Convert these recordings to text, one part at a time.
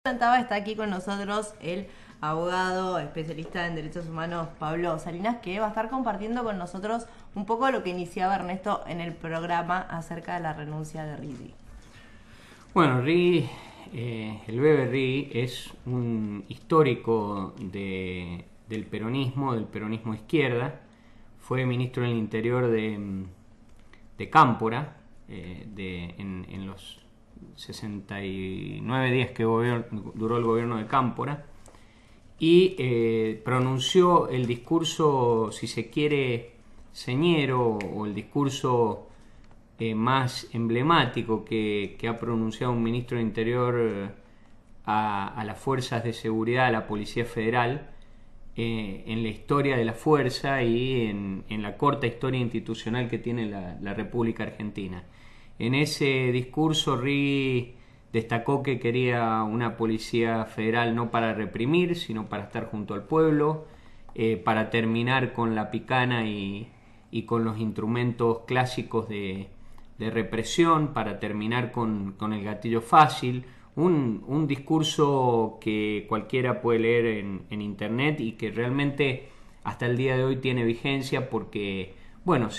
Está aquí con nosotros el abogado especialista en derechos humanos Pablo Salinas, que va a estar compartiendo con nosotros un poco lo que iniciaba Ernesto en el programa acerca de la renuncia de Rigui. Bueno, Rigui, el Bebe Rigui es un histórico del peronismo izquierda. Fue ministro del Interior de Cámpora en los 69 días que duró el gobierno de Cámpora, y pronunció el discurso, si se quiere, señero, o el discurso más emblemático que ha pronunciado un ministro de Interior a las fuerzas de seguridad, a la Policía Federal, en la historia de la fuerza y en la corta historia institucional que tiene la República Argentina. En ese discurso Rigui destacó que quería una policía federal no para reprimir, sino para estar junto al pueblo, para terminar con la picana y con los instrumentos clásicos de represión, para terminar con el gatillo fácil. Un discurso que cualquiera puede leer en internet y que realmente hasta el día de hoy tiene vigencia porque, bueno,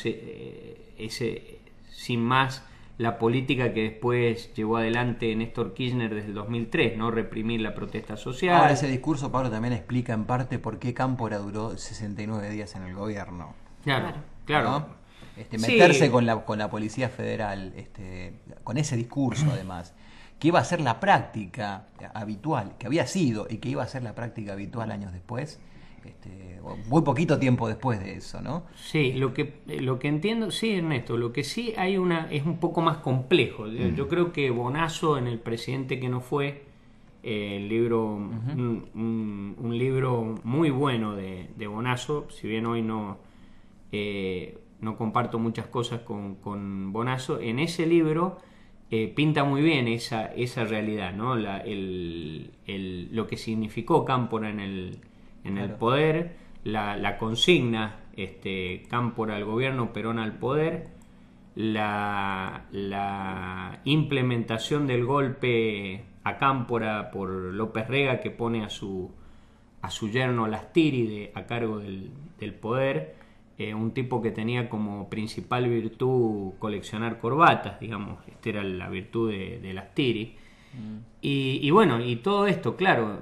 sin más, la política que después llevó adelante Néstor Kirchner desde el 2003, ¿no? Reprimir la protesta social. Ahora, ese discurso, Pablo, también explica en parte por qué Cámpora duró 69 días en el gobierno. Claro. ¿No? Meterse Sí. con la Policía Federal, con ese discurso además, que iba a ser la práctica habitual, que había sido y que iba a ser la práctica habitual años después, muy poquito tiempo después de eso, ¿no? Sí, lo que entiendo, sí, Ernesto, lo que sí es un poco más complejo. Yo creo que Bonazo, en El presidente que no fue, el libro, un libro muy bueno de Bonazo, si bien hoy no comparto muchas cosas con Bonazo, en ese libro pinta muy bien esa realidad, ¿no? Lo que significó Cámpora en el Claro. poder, la consigna, Cámpora al gobierno, Perón al poder, la implementación del golpe a Cámpora por López Rega, que pone a su yerno Lastiri a cargo del poder, un tipo que tenía como principal virtud coleccionar corbatas, digamos, esta era la virtud de Lastiri. Y bueno, y todo esto, claro,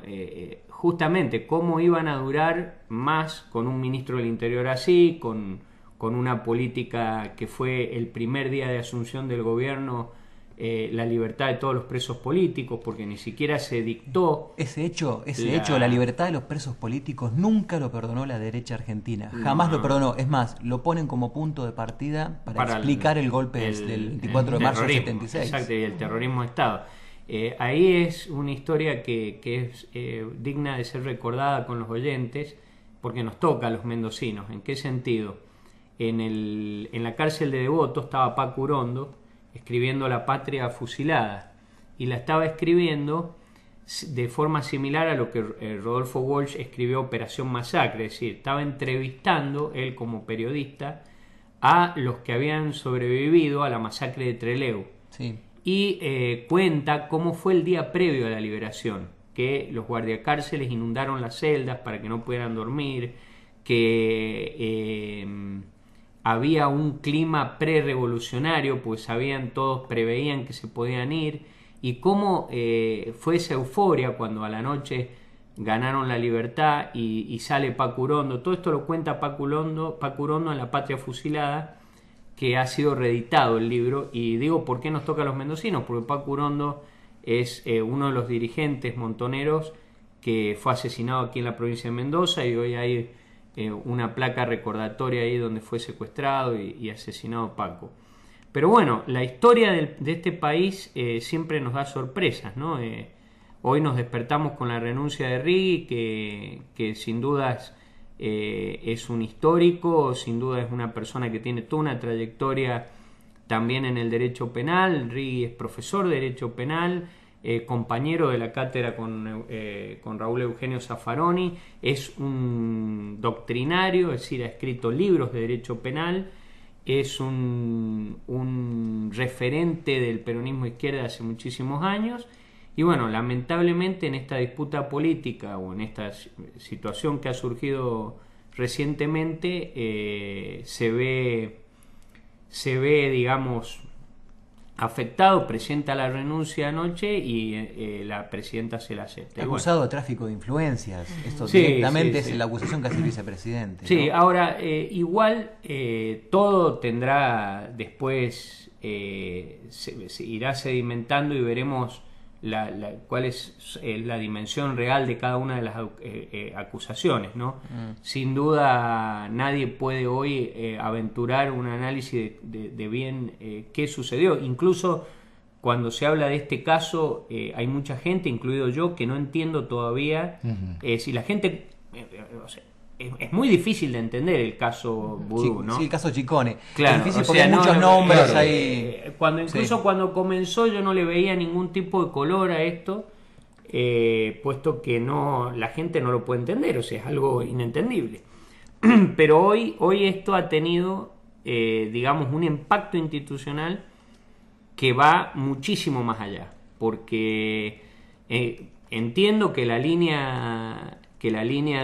justamente cómo iban a durar más con un ministro del Interior así, con una política que fue el primer día de asunción del gobierno, la libertad de todos los presos políticos, porque ni siquiera se dictó. Ese hecho, la libertad de los presos políticos, nunca lo perdonó la derecha argentina. Jamás lo perdonó. Es más, lo ponen como punto de partida para explicar el golpe del 24 de marzo del 76. Exacto, y el terrorismo de Estado. Ahí es una historia que es digna de ser recordada con los oyentes, porque nos toca a los mendocinos. ¿En qué sentido? En la cárcel de Devoto estaba Paco Urondo escribiendo La patria fusilada, y la estaba escribiendo de forma similar a lo que Rodolfo Walsh escribió Operación Masacre, es decir, estaba entrevistando, él como periodista, a los que habían sobrevivido a la masacre de Trelew. Sí. Y cuenta cómo fue el día previo a la liberación, que los guardiacárceles inundaron las celdas para que no pudieran dormir, que había un clima pre-revolucionario, pues todos preveían que se podían ir, y cómo fue esa euforia cuando a la noche ganaron la libertad y sale Paco Urondo. Todo esto lo cuenta Paco Urondo en La patria fusilada, que ha sido reeditado el libro. Y digo, ¿por qué nos toca a los mendocinos? Porque Paco Urondo es uno de los dirigentes montoneros que fue asesinado aquí en la provincia de Mendoza, y hoy hay una placa recordatoria ahí donde fue secuestrado y asesinado Paco. Pero bueno, la historia de este país siempre nos da sorpresas, ¿no? Hoy nos despertamos con la renuncia de Rigui, que sin dudas es un histórico, sin duda es una persona que tiene toda una trayectoria también en el derecho penal. Rigui es profesor de derecho penal, compañero de la cátedra con Raúl Eugenio Zaffaroni, es un doctrinario, es decir, ha escrito libros de derecho penal, es un referente del peronismo izquierda hace muchísimos años, Y bueno, lamentablemente en esta disputa política o en esta situación que ha surgido recientemente, se ve, digamos, afectado, presenta la renuncia anoche y la presidenta se la acepta. Acusado de tráfico de influencias. Esto Sí, directamente sí, es sí. la acusación que hace el vicepresidente. Sí, ¿no? ahora, igual todo tendrá después, se irá sedimentando y veremos cuál es la dimensión real de cada una de las acusaciones, ¿no? Sin duda nadie puede hoy aventurar un análisis de bien qué sucedió. Incluso cuando se habla de este caso, hay mucha gente, incluido yo, que no entiendo todavía si la gente... o sea, es muy difícil de entender el caso Vudú, ¿no? Sí, el caso Chicone. Claro, es difícil o porque sea, hay muchos no, nombres claro, ahí. Incluso cuando comenzó yo no le veía ningún tipo de color a esto, puesto que la gente no lo puede entender, o sea, es algo inentendible. Pero hoy esto ha tenido, digamos, un impacto institucional que va muchísimo más allá, porque entiendo que la línea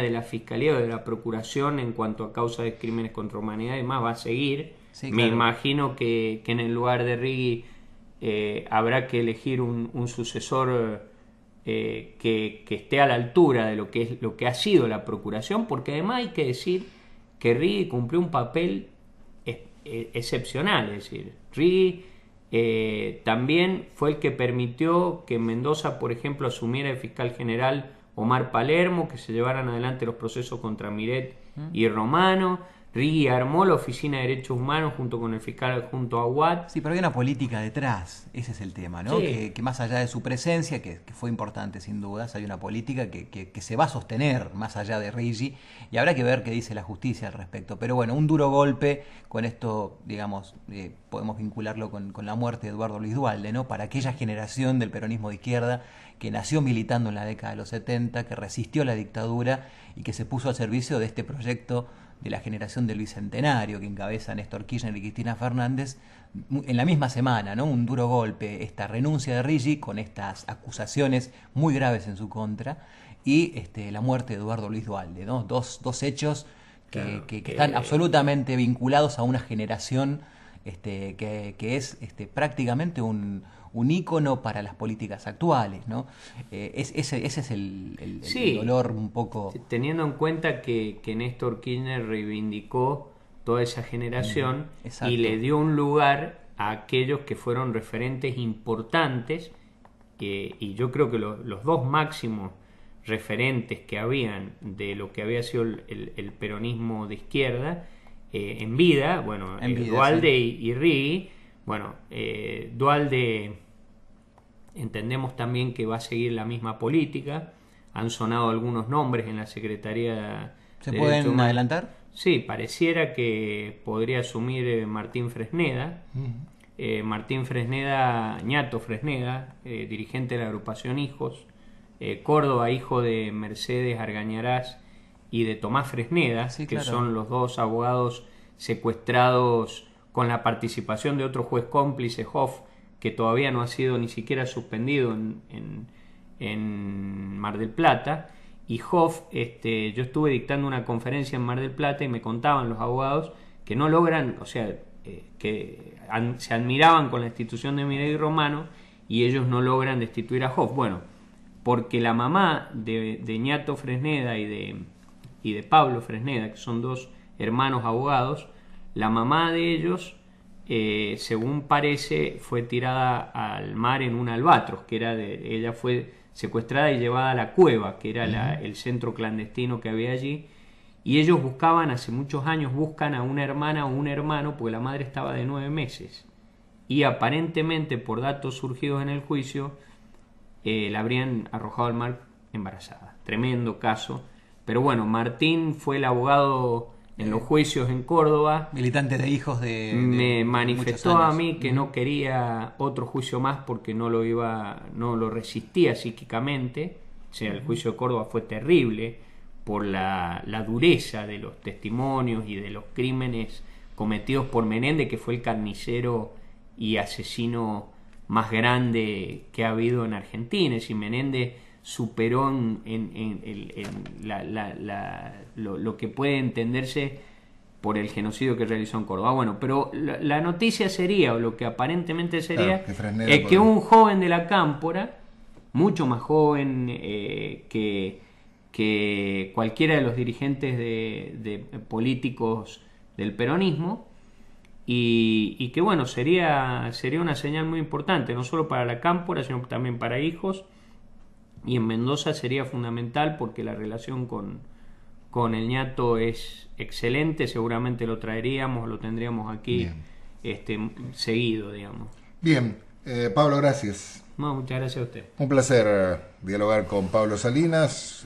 de la Fiscalía o de la Procuración en cuanto a causa de crímenes contra la humanidad y demás va a seguir. Sí, Me claro. imagino que en el lugar de Rigui habrá que elegir un sucesor que esté a la altura de lo que ha sido la Procuración, porque además hay que decir que Rigui cumplió un papel excepcional, es decir, Rigui también fue el que permitió que en Mendoza, por ejemplo, asumiera el fiscal general Omar Palermo, que se llevaran adelante los procesos contra Miret y Romano. Rigui armó la Oficina de Derechos Humanos junto con el fiscal adjunto Aguad. Sí, pero hay una política detrás, ese es el tema, ¿no? Sí. Que más allá de su presencia, que fue importante sin dudas, hay una política que se va a sostener más allá de Riggi, y habrá que ver qué dice la justicia al respecto. Pero bueno, un duro golpe, con esto, digamos, podemos vincularlo con la muerte de Eduardo Luis Duhalde, ¿no? Para aquella generación del peronismo de izquierda que nació militando en la década de los 70, que resistió la dictadura y que se puso al servicio de este proyecto de la generación del Bicentenario que encabeza Néstor Kirchner y Cristina Fernández en la misma semana, ¿no? Un duro golpe, esta renuncia de Riggi con estas acusaciones muy graves en su contra y la muerte de Eduardo Luis Duhalde, ¿no? Dos hechos que están absolutamente vinculados a una generación que es prácticamente un ícono para las políticas actuales, ¿no? Ese es el dolor un poco... Teniendo en cuenta que Néstor Kirchner reivindicó toda esa generación y le dio un lugar a aquellos que fueron referentes importantes, y yo creo que los dos máximos referentes que habían de lo que había sido el peronismo de izquierda en vida, bueno, Duhalde sí. y Riggi. Bueno, Duhalde entendemos también que va a seguir la misma política. Han sonado algunos nombres en la Secretaría. ¿Se pueden adelantar? Sí, pareciera que podría asumir Martín Fresneda. Martín Fresneda, Ñato Fresneda, dirigente de la agrupación Hijos. Córdoba, hijo de Mercedes Argañarás y de Tomás Fresneda, sí, que claro. Son los dos abogados secuestrados con la participación de otro juez cómplice, Hoff, que todavía no ha sido ni siquiera suspendido en Mar del Plata. Y Hoff, yo estuve dictando una conferencia en Mar del Plata y me contaban los abogados que no logran, o sea, se admiraban con la institución de Miret y Romano y ellos no logran destituir a Hoff. Bueno, porque la mamá de Ñato Fresneda y de Pablo Fresneda, que son dos hermanos abogados, la mamá de ellos, según parece, fue tirada al mar en un albatros, que era ella fue secuestrada y llevada a la cueva, que era el centro clandestino que había allí, y ellos buscaban, hace muchos años, buscan a una hermana o un hermano, porque la madre estaba de 9 meses, y aparentemente, por datos surgidos en el juicio, la habrían arrojado al mar embarazada. Tremendo caso. Pero bueno, Martín fue el abogado en los juicios en Córdoba. Militante de Hijos me manifestó a mí que no quería otro juicio más porque no lo resistía psíquicamente. O sea, el juicio de Córdoba fue terrible por la dureza de los testimonios y de los crímenes cometidos por Menéndez, que fue el carnicero y asesino más grande que ha habido en Argentina. Es decir, Menéndez superó lo que puede entenderse por el genocidio que realizó en Córdoba. Bueno, pero la noticia sería, o lo que aparentemente sería, claro, que un joven de la Cámpora, mucho más joven que cualquiera de los dirigentes de políticos del peronismo, y que bueno, sería una señal muy importante, no solo para la Cámpora, sino también para Hijos, y en Mendoza sería fundamental porque la relación con el ñato es excelente. Seguramente lo traeríamos, lo tendríamos aquí seguido, digamos. Bien, Pablo, gracias. No, muchas gracias a usted. Un placer dialogar con Pablo Salinas,